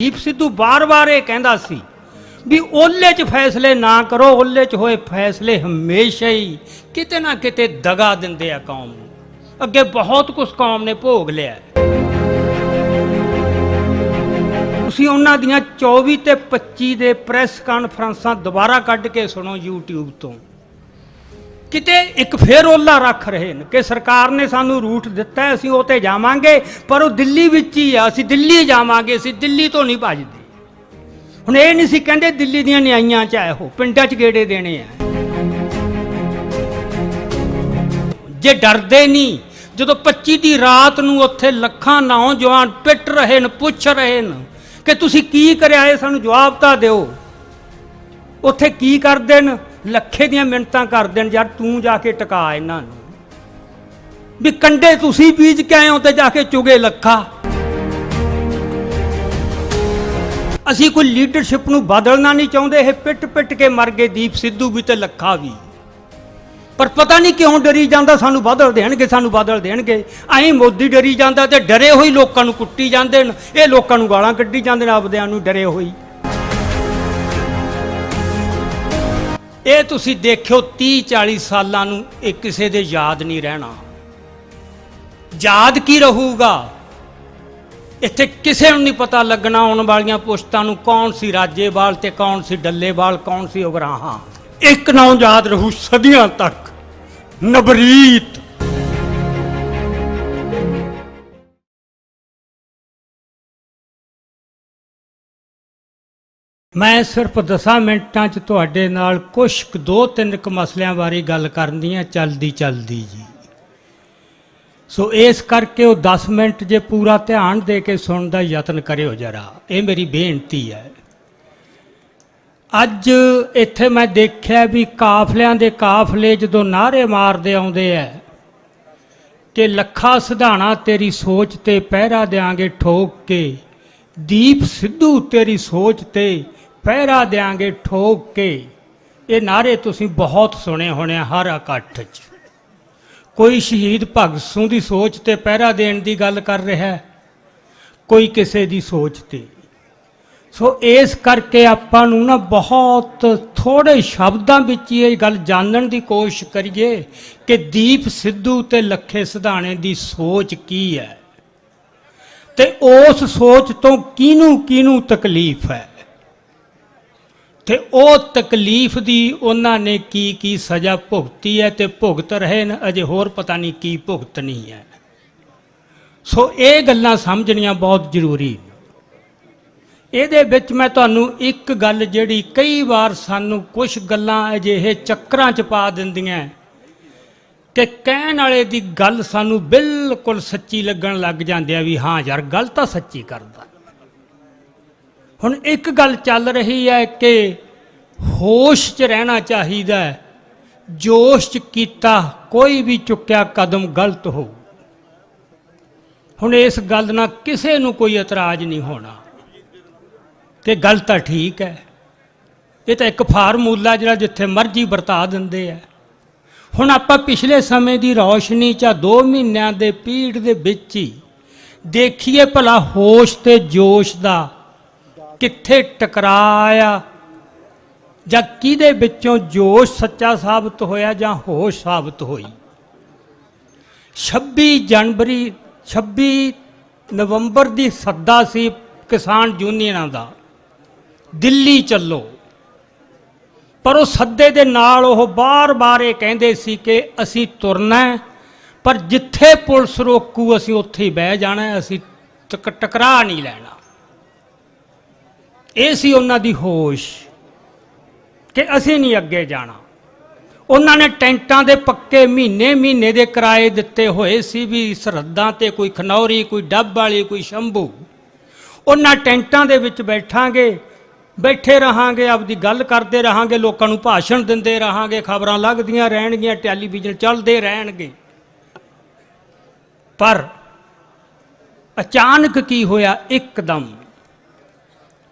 दीप सिद्धू बार बार ये कहता सी भी ओले च फैसले ना करो, ओले च होए फैसले हमेशा ही किते ना किते दगा दिंदे आ कौम नूं। अगे बहुत कुछ कौम ने भोग लिया। तुसीं उन्हां दियां 24 ते 25 दे प्रैस कानफ्रेंसां दोबारा कढ के सुनो यूट्यूब तो। किते एक फिर ओला रख रहे हैं कि सरकार ने सानू रूट दिता है, असीं उत्ते जावांगे, पर वो दिल्ली विच ही आ, असीं दिल्ली जावांगे, असीं दिल्ली तो नहीं भजदे। हुण ये नहीं सी कहंदे दिल्ली दीयां न्याईयां च आए हो, पिंडां च गेड़े देने आ। जे डरदे नहीं, जदों 25 दी रात नूं उत्थे लखां नौजवान पिट रहे न, पुछ रहे न कि तुसीं की करिया है, सानू जवाब तां दिओ। उत्थे की करदे न, लखे दियां मिन्नतां करदे न, यार तूं जाके टका इन्हां नूं भी कंडे तुसीं बीज के आए हो ते जाके चुगे लखा। असीं कोई लीडरशिप नूं बदलना नहीं चाहुंदे, ये पिट पिट के मर गए दीप सिद्धू भी ते लखा भी, पर पता नहीं क्यों डरी जांदा सानू बदल देणगे, सानू बदल देणगे। ऐं मोदी डरी जांदा ते डरे होई लोकां नूं कुੱਟੀ ਜਾਂਦੇ ਨੇ, ਇਹ ਲੋਕਾਂ ਨੂੰ ਗਾਲਾਂ ਕੱਢੀ ਜਾਂਦੇ ਨੇ ਆਪਦਿਆਂ ਨੂੰ डरे होई। ਇਹ ਤੁਸੀਂ ਦੇਖਿਓ 30-40 ਸਾਲਾਂ ਨੂੰ ਇਹ ਕਿਸੇ ਦੇ ਯਾਦ ਨਹੀਂ ਰਹਿਣਾ। ਯਾਦ ਕੀ ਰਹੂਗਾ? ਇੱਥੇ ਕਿਸੇ ਨੂੰ ਨਹੀਂ ਪਤਾ ਲੱਗਣਾ ਆਉਣ ਵਾਲੀਆਂ ਪੁਸ਼ਤਾਂ ਨੂੰ ਕੌਣ ਸੀ ਰਾਜੇਵਾਲ ਤੇ ਕੌਣ ਸੀ ਡੱਲੇਵਾਲ, ਕੌਣ ਸੀ ਉਗਰਾਹਾਂ। ਇੱਕ ਨਾਂ ਯਾਦ ਰਹੂ ਸਦੀਆਂ ਤੱਕ, ਨਵਰੀਤ। मैं सिर्फ 10 मिनटां च तुहाडे नाल कुछ 2-3 मसलियां बारे गल करनी है चलदी चलदी जी। सो इस करके वो 10 मिनट जे पूरा ध्यान दे के सुनने का यत्न करियो जरा, ये मेरी बेनती है। अज इत्थे मैं देखिया भी काफलियां दे काफले जदों नारे मारदे आउंदे है कि लखा सिधाणा तेरी सोच ते पहरा देंगे ठोक के, दीप सिद्धू तेरी सोच ते पहरा देंगे ठोक के। ये नारे तुसीं बहुत सुने होने हर इकट्ठ च। कोई शहीद भगत सिंह दी सोच ते पहरा देण दी गल कर रहा है, कोई किसी दी सोच ते। सो इस करके आपां नूं ना बहुत थोड़े शब्दां विच ये गल जानण दी कोशिश करिए कि दीप सिद्धू ते लखे सिधाणे दी सोच की है ते उस सोच तो किनू किनू तकलीफ है ते ओ तकलीफ दी उन्हां ने की सज़ा भुगती है ते भुगत रहे न, अजे होर पता नहीं की भुगतनी है। सो ये गल्लां समझणियां बहुत जरूरी। ਇਹਦੇ ਵਿੱਚ मैं तुहानूं एक गल जिहड़ी कई बार सानूं कुछ गल्लां अजिहे चक्करां च पा दिंदियां कि कहण वाले दी गल सानूं बिल्कुल सच्ची लगण लग जांदी आ भी हाँ यार गल तां सच्ची करदा। हुण एक गल चल रही है कि होश च रहना चाहिदा, जोश च कीता कोई भी चुक्या कदम गलत हो। हुण इस गल नाल किसे नूं कोई इतराज़ नहीं होना कि गल तां ठीक है, ये तो एक फार्मूला जिहड़ा जिथे मर्जी वरता दिंदे है। हुण आपां पिछले समय की रोशनी च 2 महीनों के पीड़ दे विच ही देखिए भला होश ते जोश दा कित्थे टकराया, जां किहदे विचों जोश सच्चा साबित होया जां होश साबित होई। 26 नवंबर की सद्दा सी किसान यूनियनां दा, दिल्ली चलो, पर वो सद्दे दे नाल वो बार बार ये कहंदे सी कि असीं तुरना है, पर जिथे पुलिस रोकू असीं उत्थे ही बह जाना है, असीं टकरा नहीं लेना। ये सी उन्हां दी होश कि असीं नहीं अगे जाना। उन्होंने टेंटां दे पक्के महीने महीने दे किराए दिते होए सी भी सरहदां ते कोई खनौरी, कोई डब वाली, कोई शंभू। उन्हां टेंटां दे विच बैठांगे, बैठे रहांगे, आपदी गल करते रहांगे, लोकां नूं भाषण दिंदे रहांगे, खबरां लगदियां रहणगीਆਂ, टैलीविजन चलते रहणगे। पर अचानक की होया, एकदम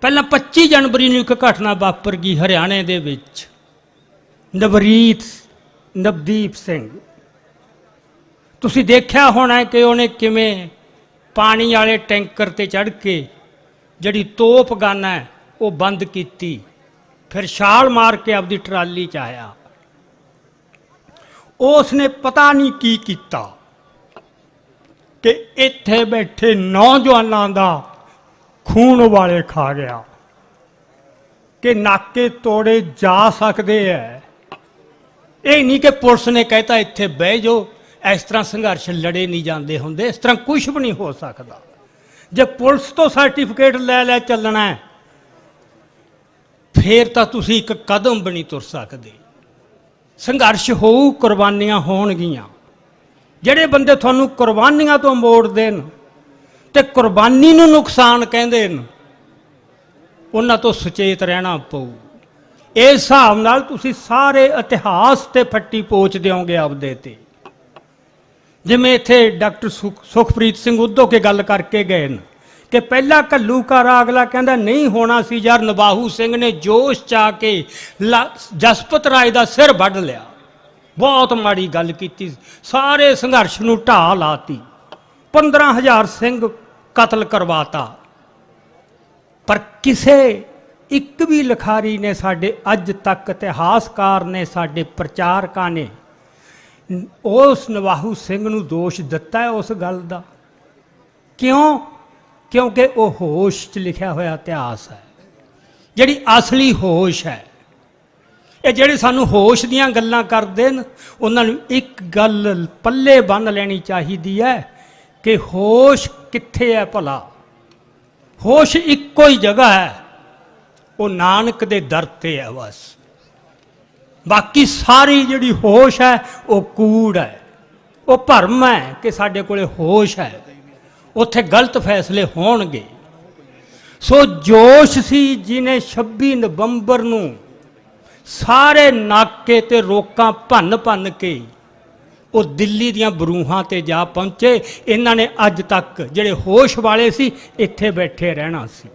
पहला 25 जनवरी नूं एक घटना वापर गई हरियाणे दे विच। नवदीप सिंह तुसीं देखिया होना कि उन्हें किवें पानी वाले टैंकर ते चढ़ के जिहड़ी तोप गन है वो बंद की, फिर छाल मार के आपदी ट्राली च आया। उसने पता नहीं की कीता कि इत्थे बैठे नौजवानों का खून वाले खा गया कि नाके तोड़े जा सकते हैं। ये नहीं कि पुलिस ने कहता इत्थे बह जाओ, इस तरह संघर्ष लड़े नहीं जाते होंगे, इस तरह कुछ भी नहीं हो सकता। जे पुलिस तो सर्टिफिकेट लै लै चलना है फिर तो तुसी एक कदम भी नहीं तुर सकते। संघर्ष होऊ, कुर्बानियां होणगियां। ਜਿਹੜੇ ਬੰਦੇ ਤੁਹਾਨੂੰ ਕੁਰਬਾਨੀਆਂ ਤੋਂ ਮੋੜ ਦੇਣ ਤੇ ਕੁਰਬਾਨੀ ਨੂੰ ਨੁਕਸਾਨ ਕਹਿੰਦੇ ਨੇ, ਉਹਨਾਂ ਤੋਂ ਸੁਚੇਤ ਰਹਿਣਾ ਪਊ। ਇਸ ਹਿਸਾਬ ਨਾਲ ਤੁਸੀਂ ਸਾਰੇ ਇਤਿਹਾਸ ਤੇ ਫੱਟੀ ਪੋਚ ਦਿਓਗੇ ਆਪਦੇ ਤੇ। ਜਿਵੇਂ ਇੱਥੇ ਡਾਕਟਰ ਸੁਖਪ੍ਰੀਤ ਸਿੰਘ ਉਦੋਂ ਕੇ ਗੱਲ ਕਰਕੇ ਗਏ ਨੇ ਕਿ ਪਹਿਲਾ ਘੱਲੂਘਾਰਾ, ਅਗਲਾ ਕਹਿੰਦਾ ਨਹੀਂ ਹੋਣਾ ਸੀ ਯਾਰ, ਨਵਾਹੂ ਸਿੰਘ ਨੇ ਜੋਸ਼ ਚ ਆ ਕੇ ਜਸਪਤ ਰਾਏ ਦਾ ਸਿਰ ਵੱਢ ਲਿਆ। बहुत माड़ी गल की, सारे संघर्ष नूं ढाह लाती, 15,000 सिंह कतल करवाता। पर किसे एक भी लिखारी ने, साडे अज तक इतिहासकार ने, साडे प्रचारकां ने उस नवाहू सिंह नूं दोष दिता है उस गल दा। क्यों? क्योंकि वो होश च लिखिया होया इतिहास है, जिहड़ी असली होश है। ये ਜਿਹੜੇ ਸਾਨੂੰ ਹੋਸ਼ ਦੀਆਂ ਗੱਲਾਂ ਕਰਦੇ ਨੇ ਉਹਨਾਂ ਨੂੰ ਇੱਕ ਗੱਲ ਪੱਲੇ ਬੰਨ੍ਹ ਲੈਣੀ ਚਾਹੀਦੀ ਹੈ ਕਿ ਹੋਸ਼ ਕਿੱਥੇ ਹੈ ਭਲਾ। ਹੋਸ਼ ਇੱਕੋ ਹੀ ਜਗ੍ਹਾ ਹੈ, ਉਹ ਨਾਨਕ ਦੇ ਦਰ ਤੇ ਹੈ ਬਸ। ਬਾਕੀ ਸਾਰੀ ਜਿਹੜੀ ਹੋਸ਼ ਹੈ ਉਹ ਕੂੜ ਹੈ, ਉਹ ਭਰਮ ਹੈ ਕਿ ਸਾਡੇ ਕੋਲੇ ਹੋਸ਼ ਹੈ, ਉੱਥੇ ਗਲਤ ਫੈਸਲੇ ਹੋਣਗੇ। ਸੋ ਜੋਸ਼ ਸੀ ਜਿਹਨੇ 26 ਨਵੰਬਰ ਨੂੰ सारे नाके ते रोकां भन भन के वो दिल्ली दियां बरूहां ते जा पहुंचे। इन्हां ने अज तक जिहड़े होश वाले सी इत्थे बैठे रहना सी।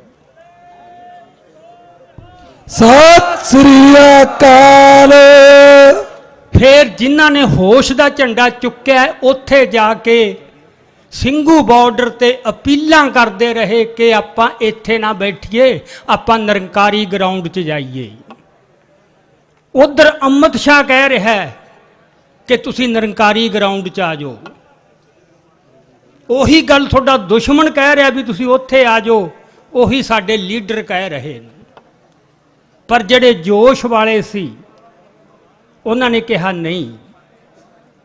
सत श्री अकाल। फिर जिन्हां ने होश दा झंडा चुक्या उत्थे जाके ਸਿੰਘੂ ਬਾਰਡਰ ਤੇ अपीलां करते रहे कि आपां इत्थे ना बैठिए, आपां निरंकारी ग्राउंड च जाइए। उधर अमित शाह कह रहा है कि तुसी निरंकारी ग्राउंड च आ जाओ। ਉਹੀ गल थोड़ा दुश्मन कह रहा भी तुसी उत्थे आ जाओ, ਉਹੀ साडे लीडर कह रहे हैं। पर ਜਿਹੜੇ जोश वाले सी ਉਹਨਾਂ ਨੇ ਕਿਹਾ नहीं,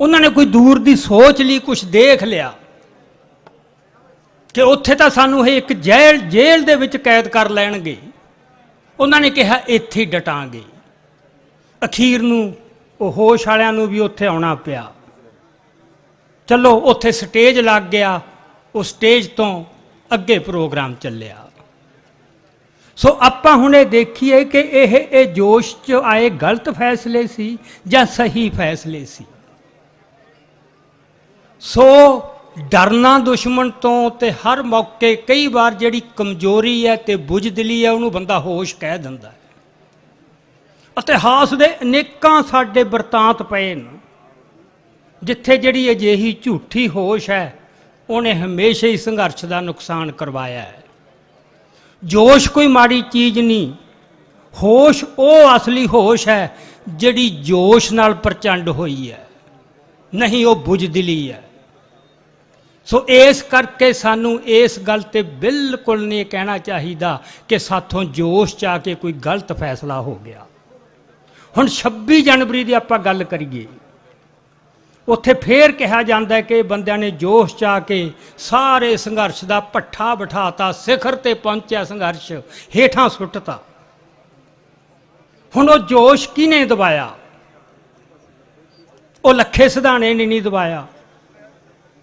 ਉਹਨਾਂ ਨੇ ਕੋਈ दूर ਦੀ सोच ली, कुछ देख लिया कि ਉੱਥੇ ਤਾਂ ਸਾਨੂੰ ਇਹ ਇੱਕ ਜੇਲ੍ਹ ਦੇ ਵਿੱਚ कैद कर ਲੈਣਗੇ। ਉਹਨਾਂ ਨੇ ਕਿਹਾ ਇੱਥੇ ਹੀ ਡਟਾਂਗੇ। अखीर नूं ਉਹ ਹੋਸ਼ ਵਾਲਿਆਂ ਨੂੰ ਵੀ ਉੱਥੇ ਆਉਣਾ ਪਿਆ। चलो ਉੱਥੇ स्टेज लग गया, उस स्टेज तो अगे प्रोग्राम ਚੱਲਿਆ। सो ਆਪਾਂ ਹੁਣ ਇਹ देखिए कि ਇਹ जोश च आए गलत फैसले सी ਜਾਂ सही फैसले सी। सो डरना दुश्मन तो ते हर मौके कई बार जिहड़ी कमजोरी है ते बुझदिली है उहनूं बंदा होश कह दिंदा है। इतिहास दे अनेकां साडे बरतांत पए ने जिथे जिहड़ी अजिही झूठी होश है उहने हमेशा ही संघर्ष का नुकसान करवाया है। जोश कोई माड़ी चीज़ नहीं, होश वो असली होश है जिहड़ी जोश नाल प्रचंड हुई है, नहीं वो बुझदिली है। सो इस करके सानू इस गल ते बिल्कुल नहीं कहना चाहिए कि साथों जोश च आके कोई गलत फैसला हो गया। हुण 26 जनवरी की आपां गल करिए, उत्थे फिर कहा जाता है कि बंदियां ने जोश च आके सारे संघर्ष का भट्ठा बिठाता, सिखर ते पहुंचा संघर्ष हेठां सुट्टता। हुण वो जोश किने दबाया? वो लखे सिधाने ने नहीं दबाया,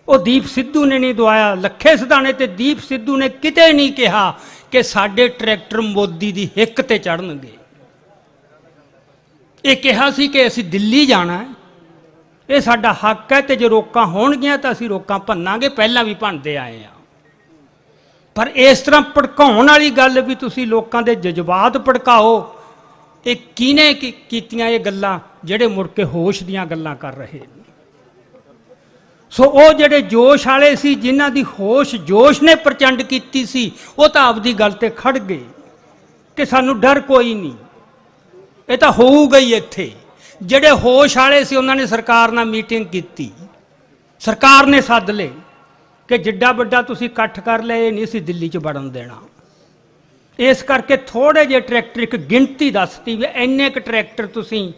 वो दीप सिद्धू ने नहीं दबाया। लखे सिधाने ते दीप सिद्धू ने किते नहीं कहा कि साडे ट्रैक्टर मोदी की हिक ते चढ़नगे। ये कहा सी कि असीं दिल्ली जाना है, ये साडा हक है, तो जो रोकां होणगियां तो असीं रोकां भन्नांगे, पहलां भी भन्नदे आए हैं। पर इस तरह भड़काउण वाली गल भी तुसीं लोकां दे जज्बात भड़काओ, ये किने कीतियां ये गल्लां जिहड़े मुड़ के होश दीयां गल्लां कर रहे हैं। ਸੋ ਉਹ ਜਿਹੜੇ ਜੋਸ਼ ਵਾਲੇ ਸੀ, ਜਿਨ੍ਹਾਂ ਦੀ ਹੋਸ਼ ਜੋਸ਼ ਨੇ ਪ੍ਰਚੰਡ ਕੀਤੀ ਸੀ, ਉਹ ਤਾਂ ਆਪਦੀ ਗੱਲ ਤੇ ਖੜ ਗਏ ਕਿ ਸਾਨੂੰ ਡਰ ਕੋਈ ਨਹੀਂ, ਇਹ ਤਾਂ ਹੋਊਗਾ ਹੀ ਇੱਥੇ। ਜਿਹੜੇ ਹੋਸ਼ ਵਾਲੇ ਸੀ ਉਹਨਾਂ ਨੇ ਸਰਕਾਰ ਨਾਲ ਮੀਟਿੰਗ ਕੀਤੀ, ਸਰਕਾਰ ਨੇ ਸੱਦ ਲਏ ਕਿ ਜਿੱਡਾ ਵੱਡਾ ਤੁਸੀਂ ਇਕੱਠ ਕਰ ਲਏ, ਇਹ ਨਹੀਂ ਸੀ ਦਿੱਲੀ 'ਚ ਵੜਨ ਦੇਣਾ। ਇਸ ਕਰਕੇ ਥੋੜੇ ਜਿਹੇ ਟਰੈਕਟਰ, ਇੱਕ ਗਿਣਤੀ ਦੱਸਤੀ ਵੀ ਇੰਨੇ ਕੁ ਟਰੈਕਟਰ ਤੁਸੀਂ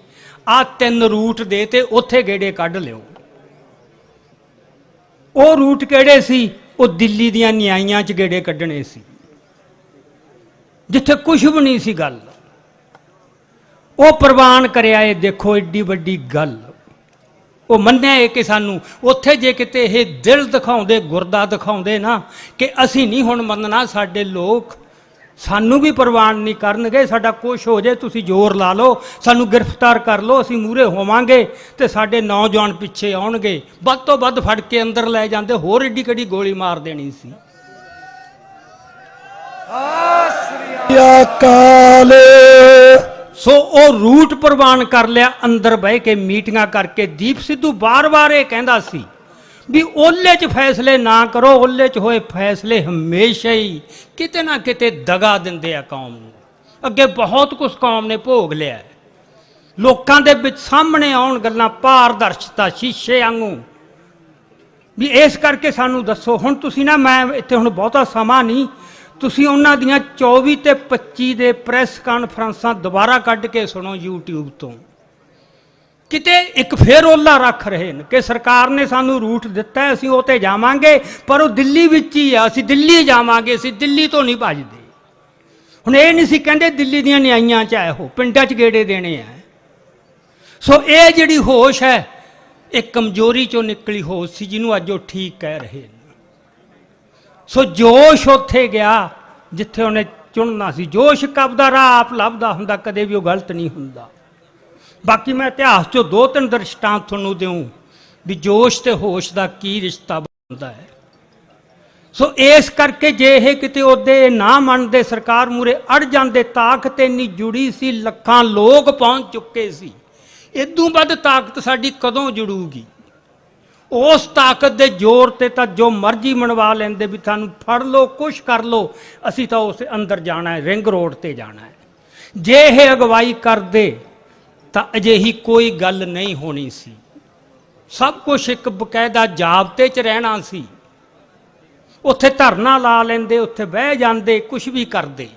ਆਹ 3 ਰੂਟ ਦੇ ਤੇ ਉੱਥੇ ਗੇੜੇ ਕੱਢ ਲਿਓ। ਉਹ ਰੂਟ ਕਿਹੜੇ ਸੀ? ਉਹ ਦਿੱਲੀ ਦੀਆਂ ਨਿਆਈਆਂ 'ਚ ਗੇੜੇ ਕੱਢਣੇ ਸੀ, ਜਿੱਥੇ ਕੁਝ ਵੀ ਨਹੀਂ ਸੀ ਗੱਲ। ਉਹ ਪ੍ਰਵਾਨ ਕਰਿਆ। ਇਹ ਦੇਖੋ ਏਡੀ ਵੱਡੀ ਗੱਲ। ਉਹ ਮੰਨਿਆ ਇਹ ਕਿ ਸਾਨੂੰ ਉੱਥੇ ਜੇ ਕਿਤੇ ਇਹ ਦਿਲ ਦਿਖਾਉਂਦੇ, ਗੁਰਦਾ ਦਿਖਾਉਂਦੇ ਨਾ ਕਿ ਅਸੀਂ ਨਹੀਂ ਹੁਣ ਮੰਨਣਾ, ਸਾਡੇ ਲੋਕ ਸਾਨੂੰ ਵੀ ਪ੍ਰਵਾਨ ਨਹੀਂ ਕਰਨਗੇ, ਸਾਡਾ ਕੁਛ ਹੋ ਜਾਏ ਤੁਸੀਂ ਜ਼ੋਰ ਲਾ ਲਓ, ਸਾਨੂੰ ਗ੍ਰਿਫਤਾਰ ਕਰ ਲਓ, ਅਸੀਂ ਮੂਹਰੇ ਹੋਵਾਂਗੇ ਤੇ ਸਾਡੇ ਨੌਜਵਾਨ ਪਿੱਛੇ ਆਉਣਗੇ, ਵੱਧ ਤੋਂ ਵੱਧ ਫੜ ਕੇ ਅੰਦਰ ਲੈ ਜਾਂਦੇ, ਹੋਰ ਏਡੀ ਕਿਹੜੀ ਗੋਲੀ ਮਾਰ ਦੇਣੀ ਸੀ। ਅਕਾਲ। ਸੋ ਉਹ ਰੂਟ ਪ੍ਰਵਾਨ ਕਰ ਲਿਆ, ਅੰਦਰ ਬਹਿ ਕੇ ਮੀਟਿੰਗਾਂ ਕਰਕੇ। ਦੀਪ ਸਿੱਧੂ ਬਾਰ-ਬਾਰ ਇਹ ਕਹਿੰਦਾ ਸੀ ਵੀ ਓਲੇ 'ਚ ਫੈਸਲੇ ਨਾ ਕਰੋ, ਓਲੇ 'ਚ ਹੋਏ ਫੈਸਲੇ ਹਮੇਸ਼ਾ ਹੀ ਕਿਤੇ ਨਾ ਕਿਤੇ ਦਗਾ ਦਿੰਦੇ ਆ ਕੌਮ ਨੂੰ। ਅੱਗੇ ਬਹੁਤ ਕੁਝ ਕੌਮ ਨੇ ਭੋਗ ਲਿਆ, ਲੋਕਾਂ ਦੇ ਵਿੱਚ ਸਾਹਮਣੇ ਆਉਣ ਗੱਲਾਂ, ਪਾਰਦਰਸ਼ਤਾ ਸ਼ੀਸ਼ੇ ਵਾਂਗੂ। ਵੀ ਇਸ ਕਰਕੇ ਸਾਨੂੰ ਦੱਸੋ ਹੁਣ ਤੁਸੀਂ ਨਾ, ਮੈਂ ਇੱਥੇ ਹੁਣ ਬਹੁਤਾ ਸਮਾਂ ਨਹੀਂ, ਤੁਸੀਂ ਉਹਨਾਂ ਦੀਆਂ 24 ਤੇ 25 ਦੇ ਪ੍ਰੈਸ ਕਾਨਫਰੰਸਾਂ ਦੁਬਾਰਾ ਕੱਢ ਕੇ ਸੁਣੋ YouTube ਤੋਂ। ਕਿਤੇ ਇੱਕ ਫੇਰ ਓਲਾ ਰੱਖ ਰਹੇ ਨੇ ਕਿ ਸਰਕਾਰ ਨੇ ਸਾਨੂੰ ਰੂਟ ਦਿੱਤਾ, ਅਸੀਂ ਉਹ ਤੇ ਜਾਵਾਂਗੇ, ਪਰ ਉਹ ਦਿੱਲੀ ਵਿੱਚ ਹੀ ਆ, ਅਸੀਂ ਦਿੱਲੀ ਜਾਵਾਂਗੇ, ਅਸੀਂ ਦਿੱਲੀ ਤੋਂ ਨਹੀਂ ਭੱਜਦੇ। ਹੁਣ ਇਹ ਨਹੀਂ ਸੀ ਕਹਿੰਦੇ ਦਿੱਲੀ ਦੀਆਂ ਨਿਆਈਆਂ 'ਚ ਆਏ ਹੋ, ਪਿੰਡਾਂ 'ਚ ਗੇੜੇ ਦੇਣੇ ਆ। ਸੋ ਇਹ ਜਿਹੜੀ ਹੋਸ਼ ਹੈ, ਇਹ ਕਮਜ਼ੋਰੀ 'ਚੋਂ ਨਿਕਲੀ ਹੋਸ਼ ਸੀ, ਜਿਹਨੂੰ ਅੱਜ ਉਹ ਠੀਕ ਕਹਿ ਰਹੇ ਨੇ। ਸੋ ਜੋਸ਼ ਉੱਥੇ ਗਿਆ ਜਿੱਥੇ ਉਹਨੇ ਚੁਣਨਾ ਸੀ। ਜੋਸ਼ ਕਬ ਦਾ ਰਾਹ ਆਪ ਲੱਭਦਾ ਹੁੰਦਾ, ਕਦੇ ਵੀ ਉਹ ਗਲਤ ਨਹੀਂ ਹੁੰਦਾ। ਬਾਕੀ ਮੈਂ ਇਤਿਹਾਸ 'ਚੋਂ 2-3 ਦ੍ਰਿਸ਼ਟਾਂਤ ਤੁਹਾਨੂੰ ਦਿਉਂ ਵੀ ਜੋਸ਼ ਤੇ ਹੋਸ਼ ਦਾ ਕੀ ਰਿਸ਼ਤਾ ਬਣਦਾ ਹੈ। ਸੋ ਇਸ ਕਰਕੇ ਜੇ ਇਹ ਕਿਤੇ ਉਹਦੇ ਨਾ ਮੰਨਦੇ, ਸਰਕਾਰ ਮੂਰੇ ਅੜ ਜਾਂਦੇ, ਤਾਕਤ ਇੰਨੀ ਜੁੜੀ ਸੀ, ਲੱਖਾਂ ਲੋਕ ਪਹੁੰਚ ਚੁੱਕੇ ਸੀ, ਇਦੋਂ ਵੱਧ ਤਾਕਤ ਸਾਡੀ ਕਦੋਂ ਜੁੜੂਗੀ? ਉਸ ਤਾਕਤ ਦੇ ਜ਼ੋਰ ਤੇ ਤਾਂ ਜੋ ਮਰਜ਼ੀ ਮਨਵਾ ਲੈਂਦੇ ਵੀ ਤੁਹਾਨੂੰ ਫੜ ਲਓ, ਕੁਛ ਕਰ ਲਓ, ਅਸੀਂ ਤਾਂ ਉਸ ਅੰਦਰ ਜਾਣਾ ਹੈ, ਰਿੰਗ ਰੋਡ ਤੇ ਜਾਣਾ ਹੈ। ਜੇ ਇਹ ਅਗਵਾਈ ਕਰਦੇ ਤਾਂ ਅਜਿਹੀ ਕੋਈ ਗੱਲ ਨਹੀਂ ਹੋਣੀ ਸੀ। ਸਭ ਕੁਝ ਇੱਕ ਬਕਾਇਦਾ ਜ਼ਾਬਤੇ 'ਚ ਰਹਿਣਾ ਸੀ। ਉੱਥੇ ਧਰਨਾ ਲਾ ਲੈਂਦੇ, ਉੱਥੇ ਬਹਿ ਜਾਂਦੇ, ਕੁਛ ਵੀ ਕਰਦੇ।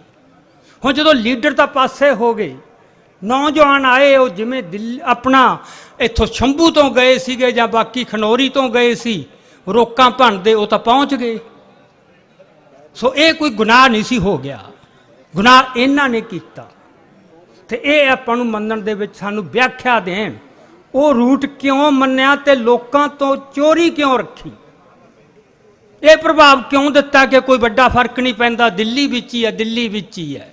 ਹੁਣ ਜਦੋਂ ਲੀਡਰ ਤਾਂ ਪਾਸੇ ਹੋ ਗਏ, ਨੌਜਵਾਨ ਆਏ, ਉਹ ਜਿਵੇਂ ਆਪਣਾ ਇੱਥੋਂ ਸ਼ੰਭੂ ਤੋਂ ਗਏ ਸੀਗੇ ਜਾਂ ਬਾਕੀ ਖਨੌਰੀ ਤੋਂ ਗਏ ਸੀ, ਰੋਕਾਂ ਭੰਨਦੇ, ਉਹ ਤਾਂ ਪਹੁੰਚ ਗਏ। ਸੋ ਇਹ ਕੋਈ ਗੁਨਾਹ ਨਹੀਂ ਸੀ ਹੋ ਗਿਆ, ਗੁਨਾਹ ਇਹਨਾਂ ਨੇ ਕੀਤਾ। ਤੇ ਇਹ ਆਪਾਂ ਨੂੰ ਮੰਨਣ ਦੇ ਵਿੱਚ ਸਾਨੂੰ ਵਿਆਖਿਆ ਦੇਣ, ਉਹ ਰੂਟ ਕਿਉਂ ਮੰਨਿਆ ਤੇ ਲੋਕਾਂ ਤੋਂ ਚੋਰੀ ਕਿਉਂ ਰੱਖੀ, ਇਹ ਪ੍ਰਭਾਵ ਕਿਉਂ ਦਿੱਤਾ ਕਿ ਕੋਈ ਵੱਡਾ ਫਰਕ ਨਹੀਂ ਪੈਂਦਾ, ਦਿੱਲੀ ਵਿੱਚ ਹੀ ਹੈ, ਦਿੱਲੀ ਵਿੱਚ ਹੀ ਹੈ।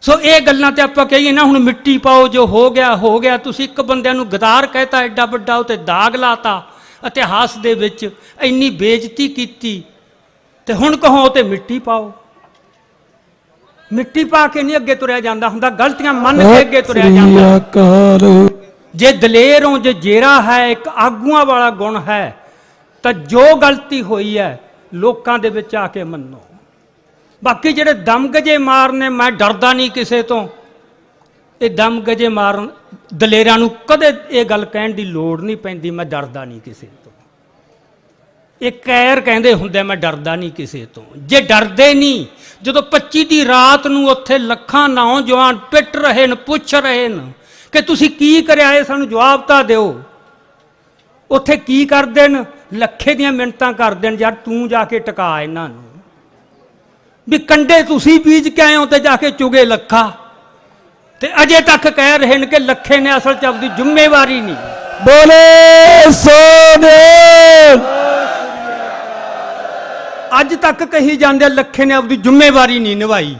ਸੋ ਇਹ ਗੱਲਾਂ ਤੇ ਆਪਾਂ ਕਹੀਏ ਨਾ ਹੁਣ ਮਿੱਟੀ ਪਾਓ, ਜੋ ਹੋ ਗਿਆ ਹੋ ਗਿਆ। ਤੁਸੀਂ ਇੱਕ ਬੰਦਿਆਂ ਨੂੰ ਗਦਾਰ ਕਹਿਤਾ, ਐਡਾ ਵੱਡਾ ਉਤੇ ਦਾਗ ਲਾਤਾ ਇਤਿਹਾਸ ਦੇ ਵਿੱਚ, ਇੰਨੀ ਬੇਇੱਜ਼ਤੀ ਕੀਤੀ, ਤੇ ਹੁਣ ਕਹੋ ਤੇ ਮਿੱਟੀ ਪਾਓ। ਮਿੱਟੀ ਪਾ ਕੇ ਨਹੀਂ ਅੱਗੇ ਤੁਰਿਆ ਜਾਂਦਾ ਹੁੰਦਾ, ਗਲਤੀਆਂ ਮੰਨ ਕੇ ਅੱਗੇ ਤੁਰਿਆ ਜਾਂਦਾ। ਜੇ ਦਲੇਰ ਹੋ, ਜੇ ਜੇਰਾ ਹੈ, ਇੱਕ ਆਗੂਆਂ ਵਾਲਾ ਗੁਣ ਹੈ, ਤਾਂ ਜੋ ਗਲਤੀ ਹੋਈ ਹੈ ਲੋਕਾਂ ਦੇ ਵਿੱਚ ਆ ਕੇ ਮੰਨੋ। ਬਾਕੀ ਜਿਹੜੇ ਦਮਗਜੇ ਮਾਰਨੇ, ਮੈਂ ਡਰਦਾ ਨਹੀਂ ਕਿਸੇ ਤੋਂ, ਇਹ ਦਮਗਜੇ ਮਾਰਨ ਦਲੇਰਾਂ ਨੂੰ ਕਦੇ ਇਹ ਗੱਲ ਕਹਿਣ ਦੀ ਲੋੜ ਨਹੀਂ ਪੈਂਦੀ, ਮੈਂ ਡਰਦਾ ਨਹੀਂ ਕਿਸੇ ਤੋਂ। ਇਹ ਕੈਰ ਕਹਿੰਦੇ ਹੁੰਦੇ, ਮੈਂ ਡਰਦਾ ਨਹੀਂ ਕਿਸੇ ਤੋਂ। ਜੇ ਡਰਦੇ ਨਹੀਂ, ਜਦੋਂ 25 ਦੀ ਰਾਤ ਨੂੰ ਉੱਥੇ ਲੱਖਾਂ ਨੌਜਵਾਨ ਪਿੱਟ ਰਹੇ ਨੇ, ਪੁੱਛ ਰਹੇ ਨੇ ਕਿ ਤੁਸੀਂ ਕੀ ਕਰਿਆ, ਇਹ ਸਾਨੂੰ ਜਵਾਬ ਤਾਂ ਦਿਓ। ਉੱਥੇ ਕੀ ਕਰਦੇ ਨੇ? ਲੱਖੇ ਦੀਆਂ ਮਿੰਨਤਾਂ ਕਰਦੇ ਨੇ, ਯਾਰ ਤੂੰ ਜਾ ਕੇ ਟਿਕਾ ਇਹਨਾਂ ਨੂੰ, ਵੀ ਕੰਡੇ ਤੁਸੀਂ ਬੀਜ ਕੇ ਆਏ ਹੋ ਤੇ ਜਾ ਕੇ ਚੁਗੇ ਲੱਖਾ। ਤੇ ਅਜੇ ਤੱਕ ਕਹਿ ਰਹੇ ਨੇ ਕਿ ਲੱਖੇ ਨੇ ਅਸਲ 'ਚ ਆਪਣੀ ਜ਼ਿੰਮੇਵਾਰੀ ਨਹੀਂ। ਬੋਲੇ ਸੋਨੇ ਅੱਜ ਤੱਕ ਕਹੀ ਜਾਂਦੇ ਲੱਖੇ ਨੇ ਆਪਣੀ ਜ਼ਿੰਮੇਵਾਰੀ ਨਹੀਂ ਨਿਭਾਈ।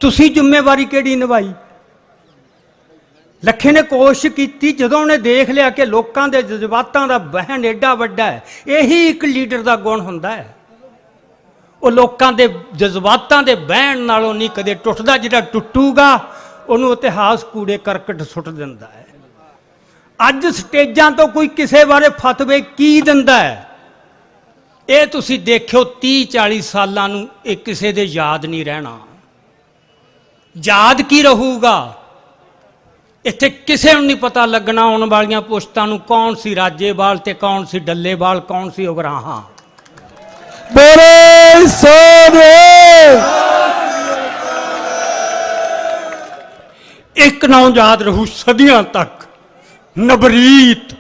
ਤੁਸੀਂ ਜ਼ਿੰਮੇਵਾਰੀ ਕਿਹੜੀ ਨਿਭਾਈ? ਲੱਖੇ ਨੇ ਕੋਸ਼ਿਸ਼ ਕੀਤੀ, ਜਦੋਂ ਉਹਨੇ ਦੇਖ ਲਿਆ ਕਿ ਲੋਕਾਂ ਦੇ ਜਜ਼ਬਾਤਾਂ ਦਾ ਵਹਿਣ ਏਡਾ ਵੱਡਾ ਹੈ, ਇਹੀ ਇੱਕ ਲੀਡਰ ਦਾ ਗੁਣ ਹੁੰਦਾ ਹੈ। ਉਹ ਲੋਕਾਂ ਦੇ ਜਜ਼ਬਾਤਾਂ ਦੇ ਵਹਿਣ ਨਾਲੋਂ ਨਹੀਂ ਕਦੇ ਟੁੱਟਦਾ, ਜਿਹੜਾ ਟੁੱਟੂਗਾ ਉਹਨੂੰ ਇਤਿਹਾਸ ਕੂੜੇ ਕਰਕਟ ਸੁੱਟ ਦਿੰਦਾ ਹੈ। ਅੱਜ ਸਟੇਜਾਂ ਤੋਂ ਕੋਈ ਕਿਸੇ ਬਾਰੇ ਫਤਵੇ ਕੀ ਦਿੰਦਾ ਹੈ, ਇਹ ਤੁਸੀਂ ਦੇਖਿਓ 30-40 ਸਾਲਾਂ ਨੂੰ ਇਹ ਕਿਸੇ ਦੇ ਯਾਦ ਨਹੀਂ ਰਹਿਣਾ। ਯਾਦ ਕੀ ਰਹੂਗਾ? ਇੱਥੇ ਕਿਸੇ ਨੂੰ ਨਹੀਂ ਪਤਾ ਲੱਗਣਾ ਆਉਣ ਵਾਲੀਆਂ ਪੁਸ਼ਤਾਂ ਨੂੰ ਕੌਣ ਸੀ ਰਾਜੇਵਾਲ ਤੇ ਕੌਣ ਸੀ ਡੱਲੇਵਾਲ, ਕੌਣ ਸੀ ਉਗਰਾਹਾਂ। ਬੋਲੇ ਸੋਨੇ। ਇੱਕ ਨਾਂ ਯਾਦ ਰਹੂ ਸਦੀਆਂ ਤੱਕ, ਨਵਰੀਤ।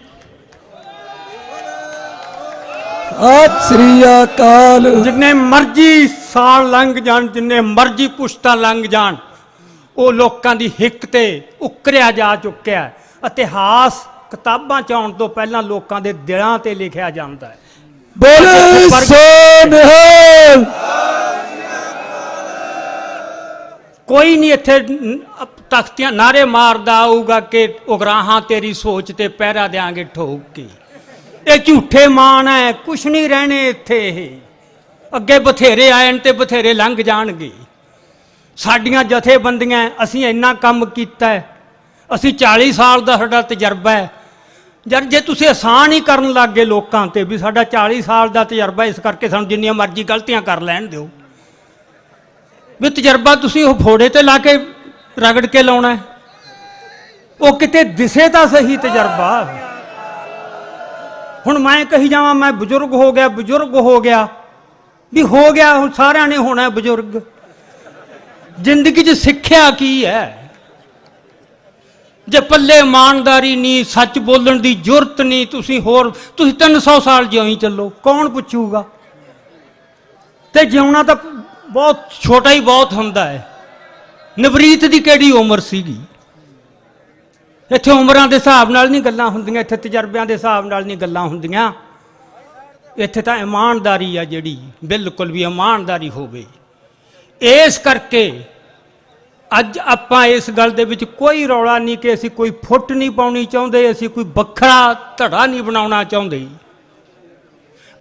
ਸਤਿ ਸ੍ਰੀ ਅਕਾਲ। ਜਿੰਨੇ ਮਰਜ਼ੀ ਸਾਲ ਲੰਘ ਜਾਣ, ਜਿੰਨੇ ਮਰਜ਼ੀ ਪੁਸ਼ਤਾਂ ਲੰਘ ਜਾਣ, ਉਹ ਲੋਕਾਂ ਦੀ ਹਿੱਕ ਤੇ ਉਕਰਿਆ ਜਾ ਚੁੱਕਿਆ। ਇਤਿਹਾਸ ਕਿਤਾਬਾਂ 'ਚ ਆਉਣ ਤੋਂ ਪਹਿਲਾਂ ਲੋਕਾਂ ਦੇ ਦਿਲਾਂ ਤੇ ਲਿਖਿਆ ਜਾਂਦਾ ਹੈ। ਬੋਲੇ ਸੋਨੇ। ਕੋਈ ਨਹੀਂ ਇੱਥੇ ਤਖਤੀਆਂ ਨਾਰੇ ਮਾਰਦਾ ਆਊਗਾ ਕਿ ਉਗਰਾਹਾਂ ਤੇਰੀ ਸੋਚ ਤੇ ਪਹਿਰਾ ਦਿਆਂਗੇ ਠੋਕ ਕੇ। ਇਹ ਝੂਠੇ ਮਾਣ ਹੈ, ਕੁਛ ਨਹੀਂ ਰਹਿਣੇ ਇੱਥੇ। ਇਹ ਅੱਗੇ ਬਥੇਰੇ ਆਣ ਤੇ ਬਥੇਰੇ ਲੰਘ ਜਾਣਗੇ। ਸਾਡੀਆਂ ਜਥੇਬੰਦੀਆਂ, ਅਸੀਂ ਇੰਨਾ ਕੰਮ ਕੀਤਾ ਹੈ, ਅਸੀਂ 40 ਸਾਲ ਦਾ ਸਾਡਾ ਤਜਰਬਾ ਹੈ। ਜਦ ਜੇ ਤੁਸੀਂ ਆਸਾਨ ਹੀ ਕਰਨ ਲੱਗ ਗਏ ਲੋਕਾਂ ਤੇ ਵੀ ਸਾਡਾ 40 ਸਾਲ ਦਾ ਤਜਰਬਾ, ਇਸ ਕਰਕੇ ਸਾਨੂੰ ਜਿੰਨੀਆਂ ਮਰਜ਼ੀ ਗਲਤੀਆਂ ਕਰ ਲੈਣ ਦਿਓ, ਵੀ ਤਜਰਬਾ ਤੁਸੀਂ ਉਹ ਫੋੜੇ ਤੇ ਲਾ ਕੇ ਰਗੜ ਕੇ ਲਾਉਣਾ ਹੈ। ਉਹ ਕਿਤੇ ਦਿਸੇ ਤਾਂ ਸਹੀ ਤਜਰਬਾ। ਹੁਣ ਮੈਂ ਕਹੀ ਜਾਵਾਂ ਮੈਂ ਬਜ਼ੁਰਗ ਹੋ ਗਿਆ, ਬਜ਼ੁਰਗ ਹੋ ਗਿਆ, ਵੀ ਹੋ ਗਿਆ, ਹੁਣ ਸਾਰਿਆਂ ਨੇ ਹੋਣਾ ਬਜ਼ੁਰਗ। ਜ਼ਿੰਦਗੀ 'ਚ ਸਿੱਖਿਆ ਕੀ ਹੈ? ਜੇ ਪੱਲੇ ਇਮਾਨਦਾਰੀ ਨਹੀਂ, ਸੱਚ ਬੋਲਣ ਦੀ ਜੁਰਤ ਨਹੀਂ, ਤੁਸੀਂ 300 ਸਾਲ ਜਿਉਂ ਹੀ ਚੱਲੋ, ਕੌਣ ਪੁੱਛੂਗਾ? ਤੇ ਜਿਉਣਾ ਤਾਂ ਬਹੁਤ ਛੋਟਾ ਹੀ ਬਹੁਤ ਹੁੰਦਾ ਹੈ। ਨਵਰੀਤ ਦੀ ਕਿਹੜੀ ਉਮਰ ਸੀਗੀ? ਇੱਥੇ ਉਮਰਾਂ ਦੇ ਹਿਸਾਬ ਨਾਲ ਨਹੀਂ ਗੱਲਾਂ ਹੁੰਦੀਆਂ, ਇੱਥੇ ਤਜਰਬਿਆਂ ਦੇ ਹਿਸਾਬ ਨਾਲ ਨਹੀਂ ਗੱਲਾਂ ਹੁੰਦੀਆਂ। ਇੱਥੇ ਤਾਂ ਇਮਾਨਦਾਰੀ ਆ ਜਿਹੜੀ, ਬਿਲਕੁਲ ਵੀ ਇਮਾਨਦਾਰੀ ਹੋਵੇ। ਇਸ ਕਰਕੇ ਅੱਜ ਆਪਾਂ ਇਸ ਗੱਲ ਦੇ ਵਿੱਚ ਕੋਈ ਰੌਲਾ ਨਹੀਂ ਕਿ ਅਸੀਂ ਕੋਈ ਫੁੱਟ ਨਹੀਂ ਪਾਉਣੀ ਚਾਹੁੰਦੇ, ਅਸੀਂ ਕੋਈ ਵੱਖਰਾ ਧੜਾ ਨਹੀਂ ਬਣਾਉਣਾ ਚਾਹੁੰਦੇ,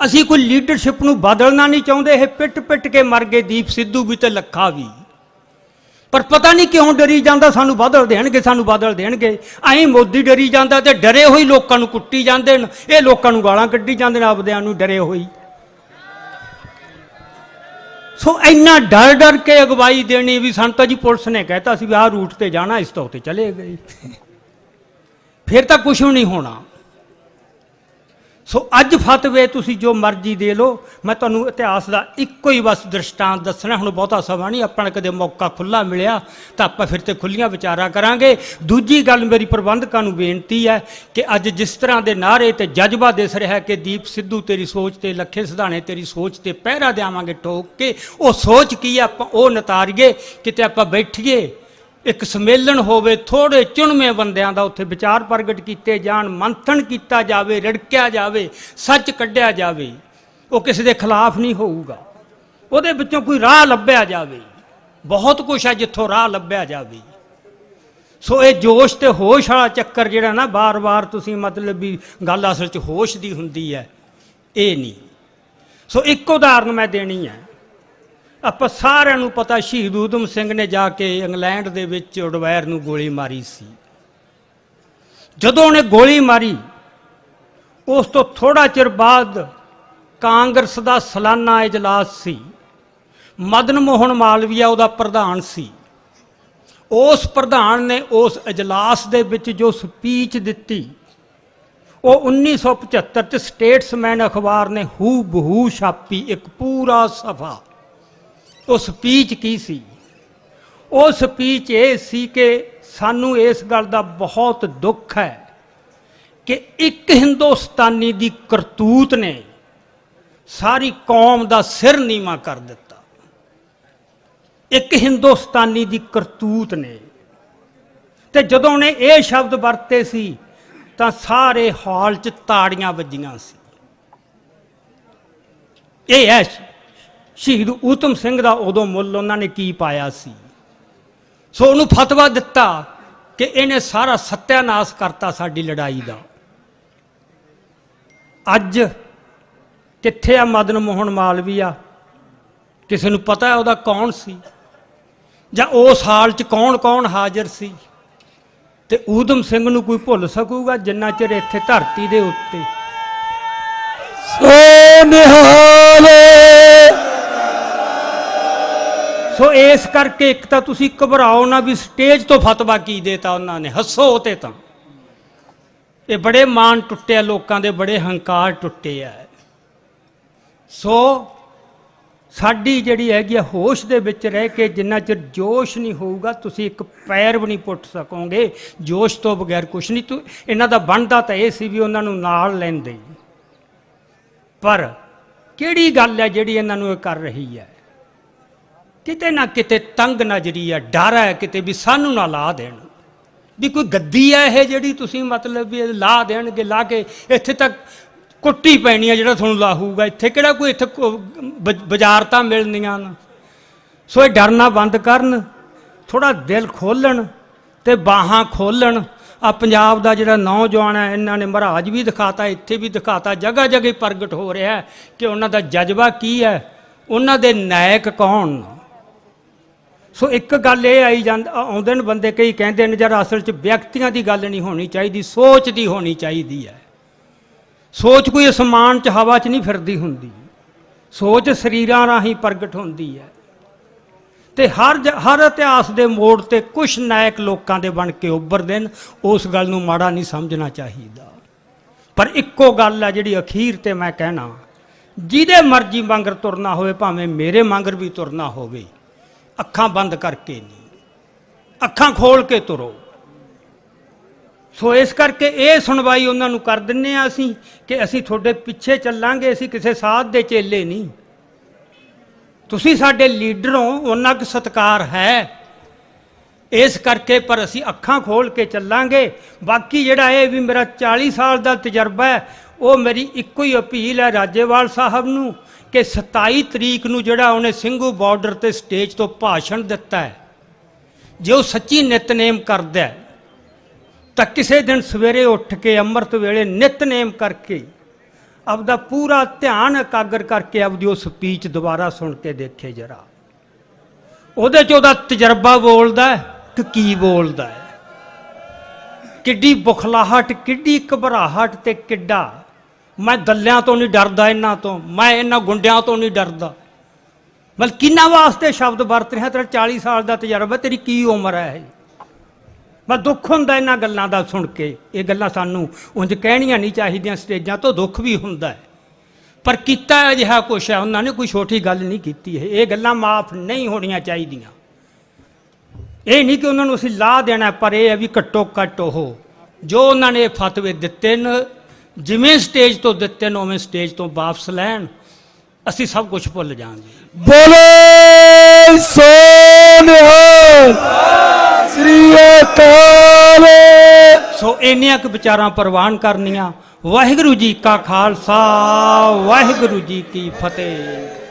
ਅਸੀਂ ਕੋਈ ਲੀਡਰਸ਼ਿਪ ਨੂੰ ਬਦਲਣਾ ਨਹੀਂ ਚਾਹੁੰਦੇ। ਇਹ ਪਿੱਟ ਪਿੱਟ ਕੇ ਮਰ ਗਏ ਦੀਪ ਸਿੱਧੂ ਵੀ ਤੇ ਲੱਖਾ ਵੀ, ਪਰ ਪਤਾ ਨਹੀਂ ਕਿਉਂ ਡਰੀ ਜਾਂਦਾ ਸਾਨੂੰ ਬਦਲ ਦੇਣਗੇ, ਸਾਨੂੰ ਬਦਲ ਦੇਣਗੇ। ਐਂ ਮੋਦੀ ਡਰੀ ਜਾਂਦਾ ਤੇ ਡਰੇ ਹੋਈ ਲੋਕਾਂ ਨੂੰ ਕੁੱਟੀ ਜਾਂਦੇ ਨੇ, ਇਹ ਲੋਕਾਂ ਨੂੰ ਗਾਲਾਂ ਕੱਢੀ ਜਾਂਦੇ ਨੇ ਆਪਦਿਆਂ ਨੂੰ ਡਰੇ ਹੋਈ। ਸੋ ਇੰਨਾ ਡਰ ਡਰ ਕੇ ਅਗਵਾਈ ਦੇਣੀ ਵੀ ਸਾਨੂੰ ਤਾਂ ਜੀ ਪੁਲਿਸ ਨੇ ਕਹਿਤਾ ਸੀ ਵੀ ਆਹ ਰੂਟ ਤੇ ਜਾਣਾ, ਇਸ ਤੋਂ ਤੇ ਚਲੇ ਗਏ, ਫਿਰ ਤਾਂ ਕੁਛ ਵੀ ਨਹੀਂ ਹੋਣਾ। ਸੋ ਅੱਜ ਫਤਵੇ ਤੁਸੀਂ ਜੋ ਮਰਜ਼ੀ ਦੇ ਲਓ। ਮੈਂ ਤੁਹਾਨੂੰ ਇਤਿਹਾਸ ਦਾ ਇੱਕੋ ਹੀ ਬਸ ਦ੍ਰਿਸ਼ਟਾਂਤ ਦੱਸਣਾ, ਹੁਣ ਬਹੁਤਾ ਸਮਾਂ ਨਹੀਂ, ਆਪਾਂ ਨੂੰ ਕਦੇ ਮੌਕਾ ਖੁੱਲ੍ਹਾ ਮਿਲਿਆ ਤਾਂ ਆਪਾਂ ਫਿਰ ਤੇ ਖੁੱਲ੍ਹੀਆਂ ਵਿਚਾਰਾਂ ਕਰਾਂਗੇ। ਦੂਜੀ ਗੱਲ ਮੇਰੀ ਪ੍ਰਬੰਧਕਾਂ ਨੂੰ ਬੇਨਤੀ ਹੈ ਕਿ ਅੱਜ ਜਿਸ ਤਰ੍ਹਾਂ ਦੇ ਨਾਅਰੇ ਤੇ ਜਜ਼ਬਾ ਦਿਸ ਰਿਹਾ ਕਿ ਦੀਪ ਸਿੱਧੂ ਤੇਰੀ ਸੋਚ ਤੇ, ਲੱਖੇ ਸਿਧਾਣੇ ਤੇਰੀ ਸੋਚ ਤੇ ਪਹਿਰਾ ਦੇਵਾਂਗੇ ਠੋਕ ਕੇ, ਉਹ ਸੋਚ ਕੀ ਹੈ ਆਪਾਂ ਉਹ ਨਿਤਾਰੀਏ। ਕਿਤੇ ਆਪਾਂ ਬੈਠੀਏ, ਇੱਕ ਸੰਮੇਲਨ ਹੋਵੇ, ਥੋੜੇ ਚੁਣਵੇਂ ਬੰਦਿਆਂ ਦਾ ਉੱਥੇ ਵਿਚਾਰ ਪ੍ਰਗਟ ਕੀਤੇ ਜਾਣ, ਮੰਥਨ ਕੀਤਾ ਜਾਵੇ, ਰਿੜਕਿਆ ਜਾਵੇ, ਸੱਚ ਕੱਢਿਆ ਜਾਵੇ। ਉਹ ਕਿਸੇ ਦੇ ਖਿਲਾਫ ਨਹੀਂ ਹੋਊਗਾ, ਉਹਦੇ ਵਿੱਚੋਂ ਕੋਈ ਰਾਹ ਲੱਭਿਆ ਜਾਵੇ। ਬਹੁਤ ਕੁਛ ਹੈ ਜਿੱਥੋਂ ਰਾਹ ਲੱਭਿਆ ਜਾਵੇ। ਸੋ ਇਹ ਜੋਸ਼ ਤੇ ਹੋਸ਼ ਵਾਲਾ ਚੱਕਰ ਜਿਹੜਾ ਨਾ ਬਾਰ-ਬਾਰ ਤੁਸੀਂ ਮਤਲਬ ਵੀ ਗੱਲ ਅਸਲ 'ਚ ਹੋਸ਼ ਦੀ ਹੁੰਦੀ ਹੈ, ਇਹ ਨਹੀਂ। ਸੋ ਇੱਕ ਉਦਾਹਰਨ ਮੈਂ ਦੇਣੀ ਹੈ। ਆਪਾਂ ਸਾਰਿਆਂ ਨੂੰ ਪਤਾ ਸ਼ਹੀਦ ਊਧਮ ਸਿੰਘ ਨੇ ਜਾ ਕੇ ਇੰਗਲੈਂਡ ਦੇ ਵਿੱਚ ਉਡਵੈਰ ਨੂੰ ਗੋਲੀ ਮਾਰੀ ਸੀ। ਜਦੋਂ ਉਹਨੇ ਗੋਲੀ ਮਾਰੀ, ਉਸ ਤੋਂ ਥੋੜਾ ਚਿਰ ਬਾਅਦ ਕਾਂਗਰਸ ਦਾ ਸਾਲਾਨਾ ਇਜਲਾਸ ਸੀ। ਮਦਨ ਮੋਹਨ ਮਾਲਵੀਆ ਉਹਦਾ ਪ੍ਰਧਾਨ ਸੀ। ਉਸ ਪ੍ਰਧਾਨ ਨੇ ਉਸ ਇਜਲਾਸ ਦੇ ਵਿੱਚ ਜੋ ਸਪੀਚ ਦਿੱਤੀ, ਉਹ 1975 'ਚ ਸਟੇਟਸਮੈਨ ਅਖਬਾਰ ਨੇ ਹੂ ਬਹੂ ਛਾਪੀ, ਇੱਕ ਪੂਰਾ ਸਫ਼ਾ। ਉਹ ਸਪੀਚ ਕੀ ਸੀ? ਉਹ ਸਪੀਚ ਇਹ ਸੀ ਕਿ ਸਾਨੂੰ ਇਸ ਗੱਲ ਦਾ ਬਹੁਤ ਦੁੱਖ ਹੈ ਕਿ ਇੱਕ ਹਿੰਦੁਸਤਾਨੀ ਦੀ ਕਰਤੂਤ ਨੇ ਸਾਰੀ ਕੌਮ ਦਾ ਸਿਰ ਨੀਵਾਂ ਕਰ ਦਿੱਤਾ। ਇੱਕ ਹਿੰਦੁਸਤਾਨੀ ਦੀ ਕਰਤੂਤ ਨੇ, ਤੇ ਜਦੋਂ ਉਹਨੇ ਇਹ ਸ਼ਬਦ ਵਰਤੇ ਸੀ ਤਾਂ ਸਾਰੇ ਹਾਲ 'ਚ ਤਾੜੀਆਂ ਵੱਜੀਆਂ ਸੀ। ਇਹ ਹੈ ਸ਼ਹੀਦ ਊਧਮ ਸਿੰਘ ਦਾ ਉਦੋਂ ਮੁੱਲ ਉਹਨਾਂ ਨੇ ਕੀ ਪਾਇਆ ਸੀ। ਸੋ ਉਹਨੂੰ ਫਤਵਾ ਦਿੱਤਾ ਕਿ ਇਹਨੇ ਸਾਰਾ ਸੱਤਿਆਨਾਸ਼ ਕਰਤਾ ਸਾਡੀ ਲੜਾਈ ਦਾ। ਅੱਜ ਕਿੱਥੇ ਆ ਮਦਨ ਮੋਹਨ ਮਾਲਵੀਆ? ਕਿਸੇ ਨੂੰ ਪਤਾ ਹੈ ਉਹਦਾ ਕੌਣ ਸੀ, ਜਾਂ ਉਸ ਹਾਲ 'ਚ ਕੌਣ ਕੌਣ ਹਾਜ਼ਰ ਸੀ? ਤੇ ਊਧਮ ਸਿੰਘ ਨੂੰ ਕੋਈ ਭੁੱਲ ਸਕੂਗਾ ਜਿੰਨਾ ਚਿਰ ਇੱਥੇ ਧਰਤੀ ਦੇ ਉੱਤੇ। ਸੋ ਨਿਹਾਲ। ਸੋ ਇਸ ਕਰਕੇ ਇੱਕ ਤਾਂ ਤੁਸੀਂ ਘਬਰਾਓ ਨਾ ਵੀ ਸਟੇਜ ਤੋਂ ਫਤਵਾ ਕੀ ਦੇਤਾ ਉਹਨਾਂ ਨੇ, ਹੱਸੋ ਤੇ ਤਾਂ ਇਹ ਬੜੇ ਮਾਣ ਟੁੱਟੇ ਆ ਲੋਕਾਂ ਦੇ, ਬੜੇ ਹੰਕਾਰ ਟੁੱਟੇ ਆ। ਸੋ ਸਾਡੀ ਜਿਹੜੀ ਹੈਗੀ ਆ ਹੋਸ਼ ਦੇ ਵਿੱਚ ਰਹਿ ਕੇ ਜਿੰਨਾ ਚਿਰ ਜੋਸ਼ ਨਹੀਂ ਹੋਊਗਾ ਤੁਸੀਂ ਇੱਕ ਪੈਰ ਵੀ ਨਹੀਂ ਪੁੱਟ ਸਕੋਗੇ। ਜੋਸ਼ ਤੋਂ ਬਗੈਰ ਕੁਛ ਨਹੀਂ। ਤੂੰ ਇਹਨਾਂ ਦਾ ਬਣਦਾ ਤਾਂ ਇਹ ਸੀ ਵੀ ਉਹਨਾਂ ਨੂੰ ਨਾਲ ਲੈਂਦੇ, ਪਰ ਕਿਹੜੀ ਗੱਲ ਹੈ ਜਿਹੜੀ ਇਹਨਾਂ ਨੂੰ ਇਹ ਕਰ ਰਹੀ ਹੈ? ਕਿਤੇ ਨਾ ਕਿਤੇ ਤੰਗ ਨਜ਼ਰੀ ਹੈ, ਡਰ ਹੈ ਕਿਤੇ ਵੀ ਸਾਨੂੰ ਨਾ ਲਾ ਦੇਣ, ਵੀ ਕੋਈ ਗੱਦੀ ਹੈ ਇਹ ਜਿਹੜੀ ਤੁਸੀਂ ਮਤਲਬ ਵੀ ਲਾ ਦੇਣਗੇ, ਲਾ ਕੇ ਇੱਥੇ ਤੱਕ ਕੁੱਟੀ ਪੈਣੀ ਹੈ ਜਿਹੜਾ ਤੁਹਾਨੂੰ ਲਾਹੂਗਾ। ਇੱਥੇ ਕਿਹੜਾ ਕੋਈ ਇੱਥੇ ਬਾਜ਼ਾਰ ਤਾਂ ਮਿਲਣੀਆਂ ਨਾ। ਸੋ ਇਹ ਡਰਨਾ ਬੰਦ ਕਰਨ, ਥੋੜਾ ਦਿਲ ਖੋਲਣ ਤੇ ਬਾਹਾਂ ਖੋਲਣ। ਆ ਪੰਜਾਬ ਦਾ ਜਿਹੜਾ ਨੌਜਵਾਨ ਹੈ ਇਹਨਾਂ ਨੇ ਮਹਾਰਾਜ ਵੀ ਦਿਖਾਤਾ, ਇੱਥੇ ਵੀ ਦਿਖਾਤਾ, ਜਗ੍ਹਾ ਜਗ੍ਹਾ ਪ੍ਰਗਟ ਹੋ ਰਿਹਾ ਕਿ ਉਹਨਾਂ ਦਾ ਜਜ਼ਬਾ ਕੀ ਹੈ, ਉਹਨਾਂ ਦੇ ਨਾਇਕ ਕੌਣ। ਸੋ ਇੱਕ ਗੱਲ ਇਹ ਆਈ ਆਉਂਦੇ ਨੇ ਬੰਦੇ ਕਈ ਕਹਿੰਦੇ ਨੇ ਯਾਰ ਅਸਲ 'ਚ ਵਿਅਕਤੀਆਂ ਦੀ ਗੱਲ ਨਹੀਂ ਹੋਣੀ ਚਾਹੀਦੀ, ਸੋਚ ਦੀ ਹੋਣੀ ਚਾਹੀਦੀ ਹੈ। ਸੋਚ ਕੋਈ ਅਸਮਾਨ 'ਚ ਹਵਾ 'ਚ ਨਹੀਂ ਫਿਰਦੀ ਹੁੰਦੀ, ਸੋਚ ਸਰੀਰਾਂ ਰਾਹੀਂ ਪ੍ਰਗਟ ਹੁੰਦੀ ਹੈ। ਤੇ ਹਰ ਇਤਿਹਾਸ ਦੇ ਮੋੜ ਤੇ ਕੁਛ ਨਾਇਕ ਲੋਕਾਂ ਦੇ ਬਣ ਕੇ ਉੱਭਰਦੇ ਨੇ, ਉਸ ਗੱਲ ਨੂੰ ਮਾੜਾ ਨਹੀਂ ਸਮਝਣਾ ਚਾਹੀਦਾ। ਪਰ ਇੱਕੋ ਗੱਲ ਹੈ ਜਿਹੜੀ ਅਖੀਰ ਤੇ ਮੈਂ ਕਹਿਣਾ, ਜਿਹਦੇ ਮਰਜ਼ੀ ਮੰਗਰ ਤੁਰਨਾ ਹੋਵੇ, ਭਾਵੇਂ ਮੇਰੇ ਮੰਗਰ ਵੀ ਤੁਰਨਾ ਹੋਵੇ, ਅੱਖਾਂ ਬੰਦ ਕਰਕੇ ਨਹੀਂ, ਅੱਖਾਂ ਖੋਲ ਕੇ ਤੁਰੋ। ਸੋ ਇਸ ਕਰਕੇ ਇਹ ਸੁਣਵਾਈ ਉਹਨਾਂ ਨੂੰ ਕਰ ਦਿੰਦੇ ਹਾਂ ਅਸੀਂ ਕਿ ਅਸੀਂ ਤੁਹਾਡੇ ਪਿੱਛੇ ਚੱਲਾਂਗੇ, ਅਸੀਂ ਕਿਸੇ ਸਾਧ ਦੇ ਚੇਲੇ ਨਹੀਂ। ਤੁਸੀਂ ਸਾਡੇ ਲੀਡਰ ਹੋ, ਉਹਨਾਂ ਕੁ ਸਤਿਕਾਰ ਹੈ ਇਸ ਕਰਕੇ, ਪਰ ਅਸੀਂ ਅੱਖਾਂ ਖੋਲ ਕੇ ਚੱਲਾਂਗੇ। ਬਾਕੀ ਜਿਹੜਾ ਇਹ ਵੀ ਮੇਰਾ 40 ਸਾਲ ਦਾ ਤਜਰਬਾ ਹੈ, ਉਹ ਮੇਰੀ ਇੱਕੋ ਹੀ ਅਪੀਲ ਹੈ ਰਾਜੇਵਾਲ ਸਾਹਿਬ ਨੂੰ ਕਿ 27 ਤਰੀਕ ਨੂੰ ਜਿਹੜਾ ਉਹਨੇ ਸਿੰਘੂ ਬਾਰਡਰ ਤੇ ਸਟੇਜ ਤੋਂ ਭਾਸ਼ਣ ਦਿੱਤਾ ਹੈ, ਜੇ ਉਹ ਸੱਚੀ ਨਿਤਨੇਮ ਕਰਦਾ ਤਾਂ ਕਿਸੇ ਦਿਨ ਸਵੇਰੇ ਉੱਠ ਕੇ ਅੰਮ੍ਰਿਤ ਵੇਲੇ ਨਿਤਨੇਮ ਕਰਕੇ ਆਪਦਾ ਪੂਰਾ ਧਿਆਨ ਇਕਾਗਰ ਕਰਕੇ ਆਪਦੀ ਉਹ ਸਪੀਚ ਦੁਬਾਰਾ ਸੁਣ ਕੇ ਦੇਖੇ ਜਰਾ। ਉਹਦੇ 'ਚ ਉਹਦਾ ਤਜਰਬਾ ਬੋਲਦਾ ਕਿ ਕੀ ਬੋਲਦਾ ਹੈ, ਕਿੱਡੀ ਬੁਖਲਾਹਟ, ਕਿੱਡੀ ਘਬਰਾਹਟ ਤੇ ਕਿੱਡਾ ਮੈਂ ਦੱਲਿਆਂ ਤੋਂ ਨਹੀਂ ਡਰਦਾ, ਇਹਨਾਂ ਤੋਂ, ਮੈਂ ਇਹਨਾਂ ਗੁੰਡਿਆਂ ਤੋਂ ਨਹੀਂ ਡਰਦਾ। ਮਤਲਬ ਕਿਹਨਾਂ ਵਾਸਤੇ ਸ਼ਬਦ ਵਰਤ ਰਿਹਾ? ਤੇਰਾ 40 ਸਾਲ ਦਾ ਤਜਰਬਾ, ਤੇਰੀ ਕੀ ਉਮਰ ਹੈ? ਮੈਂ ਦੁੱਖ ਹੁੰਦਾ ਇਹਨਾਂ ਗੱਲਾਂ ਦਾ ਸੁਣ ਕੇ। ਇਹ ਗੱਲਾਂ ਸਾਨੂੰ ਉਂਝ ਕਹਿਣੀਆਂ ਨਹੀਂ ਚਾਹੀਦੀਆਂ, ਸਟੇਜਾਂ ਤੋਂ ਦੁੱਖ ਵੀ ਹੁੰਦਾ ਹੈ, ਪਰ ਕੀਤਾ ਅਜਿਹਾ ਕੁਛ ਹੈ, ਉਹਨਾਂ ਨੇ ਕੋਈ ਛੋਟੀ ਗੱਲ ਨਹੀਂ ਕੀਤੀ ਹੈ। ਇਹ ਗੱਲਾਂ ਮਾਫ ਨਹੀਂ ਹੋਣੀਆਂ ਚਾਹੀਦੀਆਂ। ਇਹ ਨਹੀਂ ਕਿ ਉਹਨਾਂ ਨੂੰ ਅਸੀਂ ਲਾਹ ਦੇਣਾ, ਪਰ ਇਹ ਹੈ ਵੀ ਘੱਟੋ ਘੱਟ ਉਹ ਜੋ ਉਹਨਾਂ ਨੇ ਫਤਵੇ ਦਿੱਤੇ ਨੇ, ਜਿਵੇਂ ਸਟੇਜ ਤੋਂ ਦਿੱਤੇ ਨੇ ਉਵੇਂ ਸਟੇਜ ਤੋਂ ਵਾਪਸ ਲੈਣ। ਅਸੀਂ ਸਭ ਕੁਝ ਭੁੱਲ ਜਾਵਾਂਗੇ। ਬੋਲੇ ਸੋ ਨਿਹਾਲ, ਸ੍ਰੀ ਅਕਾਲ। ਸੋ ਇੰਨੀਆਂ ਕੁ ਵਿਚਾਰਾਂ ਪ੍ਰਵਾਨ ਕਰਨੀਆਂ। ਵਾਹਿਗੁਰੂ ਜੀ ਕਾ ਖਾਲਸਾ, ਵਾਹਿਗੁਰੂ ਜੀ ਕੀ ਫਤਿਹ।